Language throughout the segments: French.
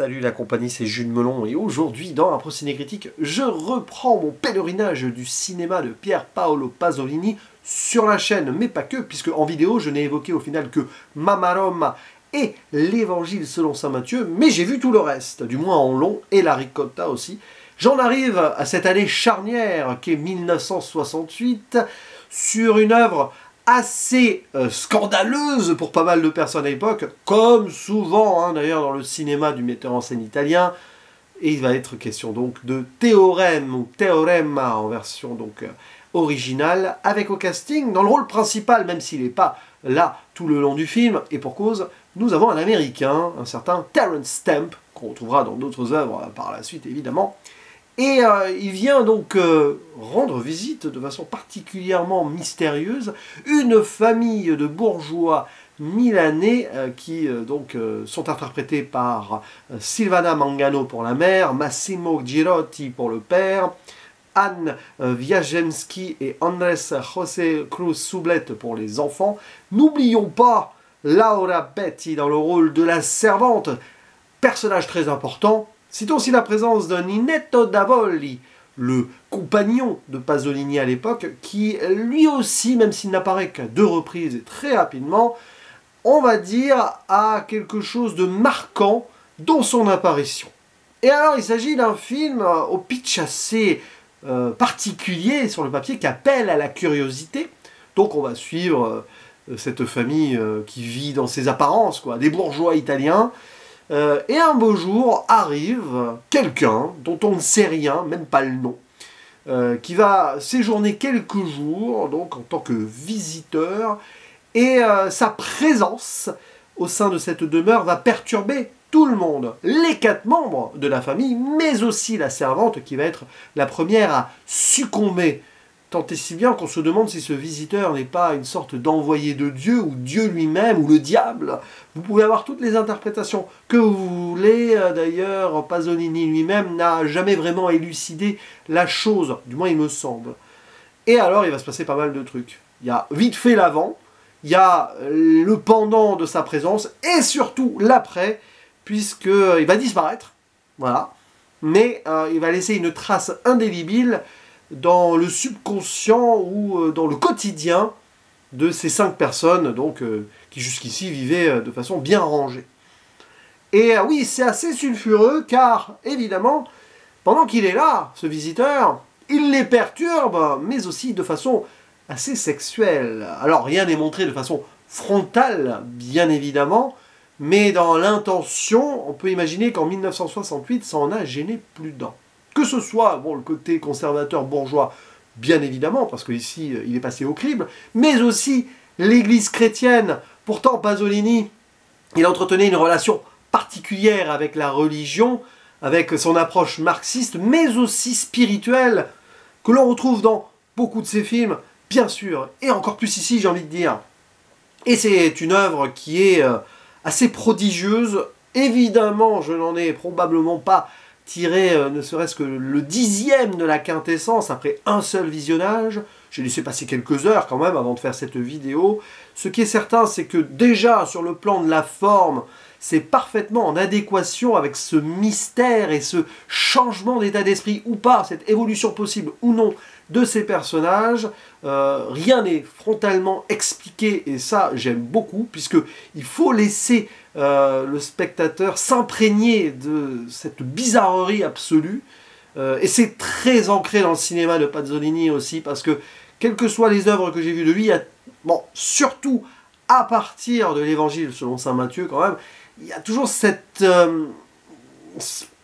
Salut la compagnie, c'est Jules Melon et aujourd'hui dans un Procéné Critique, je reprends mon pèlerinage du cinéma de Pier Paolo Pasolini sur la chaîne, mais pas que, puisque en vidéo je n'ai évoqué au final que Mamma Roma et l'Évangile selon saint Matthieu, mais j'ai vu tout le reste, du moins en long, et la ricotta aussi. J'en arrive à cette année charnière qu'est 1968, sur une œuvre assez scandaleuse pour pas mal de personnes à l'époque, comme souvent d'ailleurs dans le cinéma du metteur en scène italien. Et il va être question donc de Théorème ou Teorema en version donc originale, avec au casting, dans le rôle principal, même s'il n'est pas là tout le long du film, et pour cause, nous avons un Américain, un certain Terence Stamp, qu'on retrouvera dans d'autres œuvres par la suite évidemment. Et il vient donc rendre visite de façon particulièrement mystérieuse une famille de bourgeois milanais qui sont interprétés par Silvana Mangano pour la mère, Massimo Girotti pour le père, Anne Wijański et Andrés José Cruz Sublet pour les enfants. N'oublions pas Laura Betti dans le rôle de la servante, personnage très important. Citons aussi la présence de Ninetto Davoli, le compagnon de Pasolini à l'époque, qui lui aussi, même s'il n'apparaît qu'à 2 reprises et très rapidement, on va dire, a quelque chose de marquant dans son apparition. Et alors il s'agit d'un film au pitch assez particulier sur le papier qui appelle à la curiosité. Donc on va suivre cette famille qui vit dans ses apparences, quoi, des bourgeois italiens. Et un beau jour arrive quelqu'un dont on ne sait rien, même pas le nom, qui va séjourner quelques jours donc en tant que visiteur, et sa présence au sein de cette demeure va perturber tout le monde, les 4 membres de la famille, mais aussi la servante qui va être la première à succomber. Tant et si bien qu'on se demande si ce visiteur n'est pas une sorte d'envoyé de Dieu, ou Dieu lui-même, ou le diable. Vous pouvez avoir toutes les interprétations que vous voulez. D'ailleurs, Pasolini lui-même n'a jamais vraiment élucidé la chose, du moins il me semble. Et alors, il va se passer pas mal de trucs. Il y a vite fait l'avant, il y a le pendant de sa présence, et surtout l'après, puisqu'il va disparaître, voilà. Mais il va laisser une trace indélébile dans le subconscient ou dans le quotidien de ces 5 personnes donc, qui jusqu'ici vivaient de façon bien rangée. Et oui, c'est assez sulfureux car, évidemment, pendant qu'il est là, ce visiteur, il les perturbe, mais aussi de façon assez sexuelle. Alors, rien n'est montré de façon frontale, bien évidemment, mais dans l'intention, on peut imaginer qu'en 1968, ça en a gêné plus d'un. Que ce soit bon, le côté conservateur bourgeois, bien évidemment, parce qu'ici, il est passé au crible, mais aussi l'Église chrétienne. Pourtant, Pasolini, il entretenait une relation particulière avec la religion, avec son approche marxiste, mais aussi spirituelle, que l'on retrouve dans beaucoup de ses films, bien sûr, et encore plus ici, j'ai envie de dire. Et c'est une œuvre qui est assez prodigieuse. Évidemment, je n'en ai probablement pas tiré ne serait-ce que le 10e de la quintessence après un seul visionnage. J'ai laissé passer quelques heures quand même avant de faire cette vidéo. Ce qui est certain, c'est que déjà sur le plan de la forme, c'est parfaitement en adéquation avec ce mystère et ce changement d'état d'esprit ou pas, cette évolution possible ou non de ces personnages. Rien n'est frontalement expliqué et ça j'aime beaucoup, puisqu'il faut laisser le spectateur s'imprégner de cette bizarrerie absolue. Et c'est très ancré dans le cinéma de Pasolini aussi, parce que quelles que soient les œuvres que j'ai vues de lui, il y a, bon, surtout à partir de l'Évangile selon saint Matthieu quand même, il y a toujours cette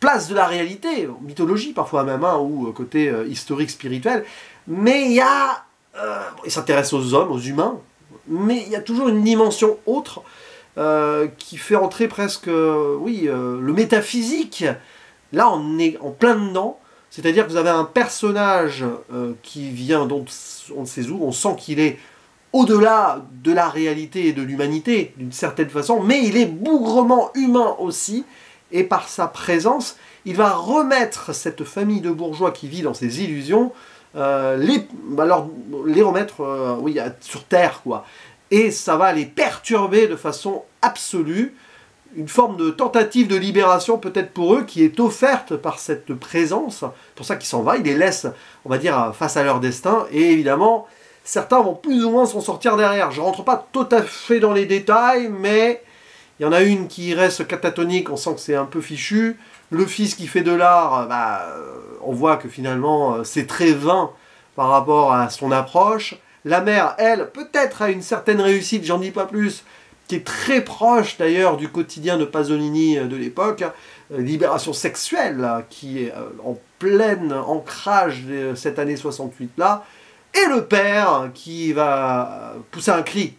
place de la réalité, mythologie parfois même, ou côté historique, spirituel, mais il y a... il s'intéresse aux hommes, aux humains, mais il y a toujours une dimension autre qui fait entrer presque, le métaphysique. Là, on est en plein dedans, c'est-à-dire que vous avez un personnage qui vient, donc on ne sait où, on sent qu'il est au-delà de la réalité et de l'humanité, d'une certaine façon, mais il est bougrement humain aussi, et par sa présence, il va remettre cette famille de bourgeois qui vit dans ses illusions, les remettre sur terre, quoi. Et ça va les perturber de façon absolue. une forme de tentative de libération peut-être pour eux qui est offerte par cette présence. C'est pour ça qu'ils s'en va, ils les laissent, on va dire, face à leur destin. Et évidemment, certains vont plus ou moins s'en sortir derrière. Je ne rentre pas tout à fait dans les détails, mais il y en a une qui reste catatonique, on sent que c'est un peu fichu. Le fils qui fait de l'art, on voit que finalement c'est très vain par rapport à son approche. La mère, elle, peut-être a une certaine réussite, j'en dis pas plus, qui est très proche d'ailleurs du quotidien de Pasolini de l'époque, Libération sexuelle, là, qui est en plein ancrage de cette année 68-là, et le père qui va pousser un cri,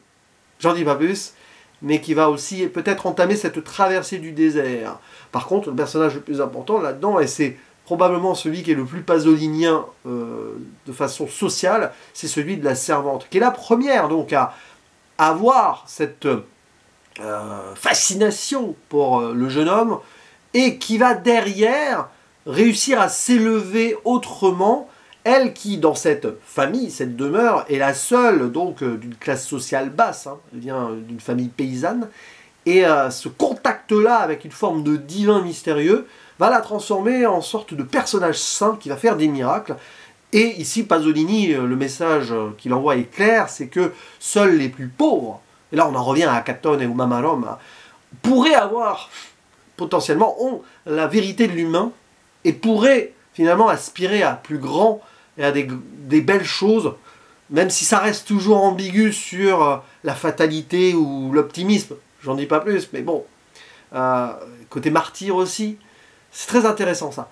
j'en dis pas plus, mais qui va aussi peut-être entamer cette traversée du désert. Par contre, le personnage le plus important là-dedans, et c'est probablement celui qui est le plus pasolinien de façon sociale, c'est celui de la servante, qui est la première donc à avoir cette fascination pour le jeune homme, et qui va derrière réussir à s'élever autrement, elle qui, dans cette famille, cette demeure, est la seule donc d'une classe sociale basse, hein, elle vient d'une famille paysanne, et ce contact-là avec une forme de divin mystérieux va la transformer en sorte de personnage saint qui va faire des miracles. Et ici, Pasolini, le message qu'il envoie est clair, c'est que seuls les plus pauvres, et là on en revient à Catone et au Mamarum, pourraient avoir, potentiellement, ont la vérité de l'humain, et pourraient finalement aspirer à plus grand et à des belles choses, même si ça reste toujours ambigu sur la fatalité ou l'optimisme. J'en dis pas plus, mais bon. Côté martyr aussi, c'est très intéressant ça.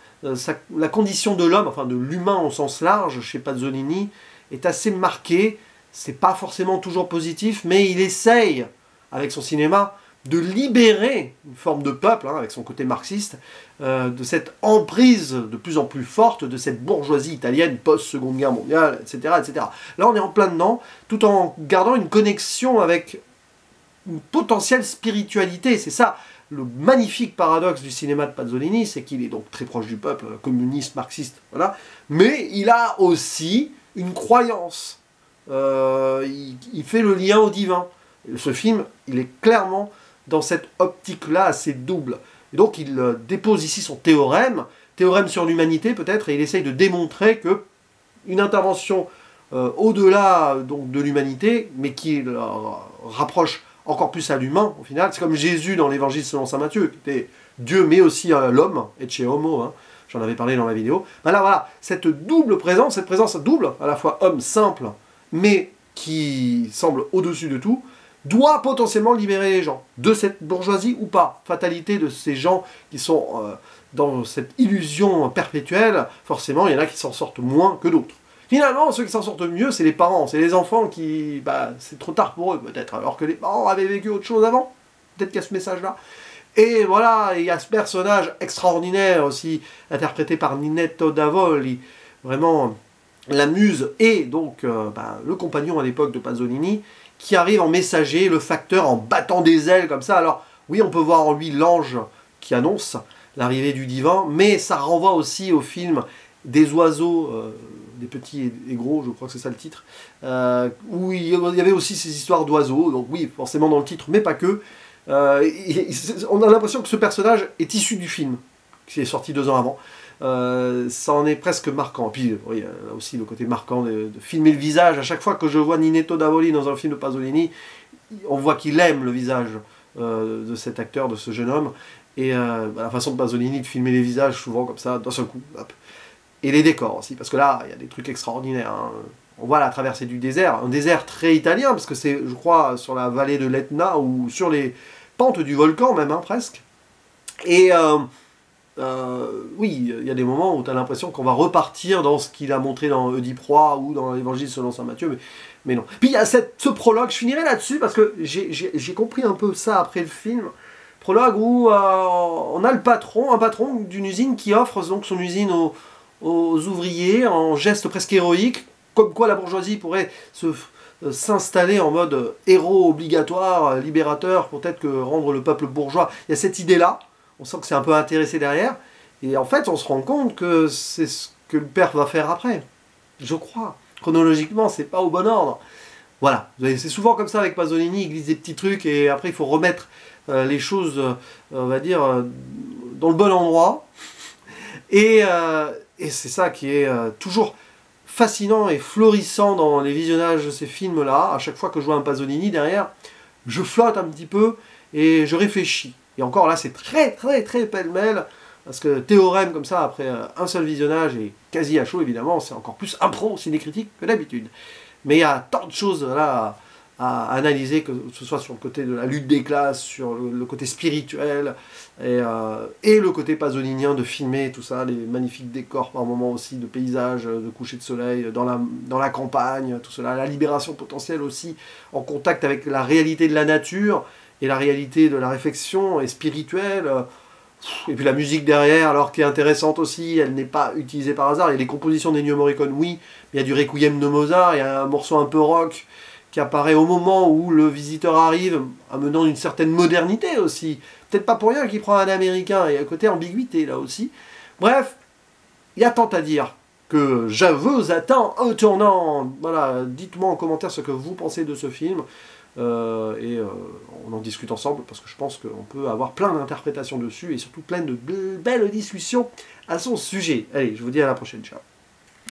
La condition de l'homme, enfin de l'humain au sens large, chez Pasolini, est assez marquée. C'est pas forcément toujours positif, mais il essaye, avec son cinéma, de libérer une forme de peuple, hein, avec son côté marxiste, de cette emprise de plus en plus forte de cette bourgeoisie italienne post-Seconde Guerre mondiale, etc., etc. Là, on est en plein dedans, tout en gardant une connexion avec une potentielle spiritualité. C'est ça, le magnifique paradoxe du cinéma de Pasolini, c'est qu'il est donc très proche du peuple, communiste, marxiste, voilà, mais il a aussi une croyance. Il fait le lien au divin. Et ce film, il est clairement dans cette optique-là assez double. Et donc il dépose ici son théorème sur l'humanité peut-être, et il essaye de démontrer que une intervention au-delà donc de l'humanité, mais qui rapproche encore plus à l'humain, au final, c'est comme Jésus dans l'Évangile selon saint Matthieu, qui était Dieu mais aussi l'homme, et chez homo, hein, j'en avais parlé dans la vidéo. Ben là, voilà, cette double présence, cette présence double, à la fois homme simple, mais qui semble au-dessus de tout, doit potentiellement libérer les gens de cette bourgeoisie ou pas. Fatalité de ces gens qui sont dans cette illusion perpétuelle, forcément, il y en a qui s'en sortent moins que d'autres. Finalement, ceux qui s'en sortent mieux, c'est les parents, c'est les enfants qui... c'est trop tard pour eux, peut-être, alors que les parents avaient vécu autre chose avant. Peut-être qu'il y a ce message-là. Et voilà, il y a ce personnage extraordinaire aussi, interprété par Ninetto Davoli, vraiment la muse, et donc le compagnon à l'époque de Pasolini, qui arrive en messager, le facteur, en battant des ailes comme ça. Alors, oui, on peut voir en lui l'ange qui annonce l'arrivée du divin, mais ça renvoie aussi au film des oiseaux, des petits et gros, je crois que c'est ça le titre, où il y avait aussi ces histoires d'oiseaux, donc oui, forcément dans le titre, mais pas que. On a l'impression que ce personnage est issu du film, qui est sorti 2 ans avant. Ça en est presque marquant. Et puis, oui, là aussi le côté marquant de filmer le visage. À chaque fois que je vois Ninetto Davoli dans un film de Pasolini, on voit qu'il aime le visage de cet acteur, de ce jeune homme. Et la façon de Pasolini de filmer les visages, souvent comme ça, d'un seul coup. Hop. Et les décors aussi, parce que là, il y a des trucs extraordinaires. Hein. On voit la traversée du désert, un désert très italien, parce que c'est, je crois, sur la vallée de l'Etna, ou sur les pentes du volcan même, hein, presque. Et oui, il y a des moments où tu as l'impression qu'on va repartir dans ce qu'il a montré dans Oedipe Roi ou dans l'Évangile selon saint Matthieu, mais non. Puis il y a ce prologue, je finirai là-dessus, parce que j'ai compris un peu ça après le film. Prologue où on a un patron d'une usine qui offre donc son usine aux ouvriers en geste presque héroïque, comme quoi la bourgeoisie pourrait s'installer en mode héros obligatoire, libérateur, peut-être que rendre le peuple bourgeois. Il y a cette idée-là, on sent que c'est un peu intéressé derrière, et en fait on se rend compte que c'est ce que le père va faire après. Je crois. Chronologiquement, c'est pas au bon ordre. Voilà, c'est souvent comme ça avec Pasolini, il glisse des petits trucs, et après il faut remettre les choses, on va dire, dans le bon endroit. Et c'est ça qui est toujours fascinant et florissant dans les visionnages de ces films-là. À chaque fois que je vois un Pasolini derrière, je flotte un petit peu et je réfléchis. Et encore là, c'est très très très pêle-mêle, parce que théorème comme ça, après un seul visionnage, et quasi à chaud évidemment, c'est encore plus impro cinécritique que d'habitude. Mais il y a tant de choses là à analyser, que ce soit sur le côté de la lutte des classes, sur le côté spirituel, et le côté pasolinien de filmer tout ça, les magnifiques décors par moments aussi, de paysages, de coucher de soleil dans la campagne, tout cela, la libération potentielle aussi, en contact avec la réalité de la nature, et la réalité de la réflexion, et spirituelle, et puis la musique derrière, alors qui est intéressante aussi, elle n'est pas utilisée par hasard. Il y a les compositions d'Ennio Morricone, oui, mais il y a du Requiem de Mozart, il y a un morceau un peu rock qui apparaît au moment où le visiteur arrive, amenant une certaine modernité aussi. Peut-être pas pour rien qu'il prend un américain, et à côté ambiguïté là aussi. Bref, il y a tant à dire que je vous attends au tournant. Voilà, dites-moi en commentaire ce que vous pensez de ce film. On en discute ensemble, parce que je pense qu'on peut avoir plein d'interprétations dessus, et surtout plein de belles discussions à son sujet. Allez, je vous dis à la prochaine, ciao.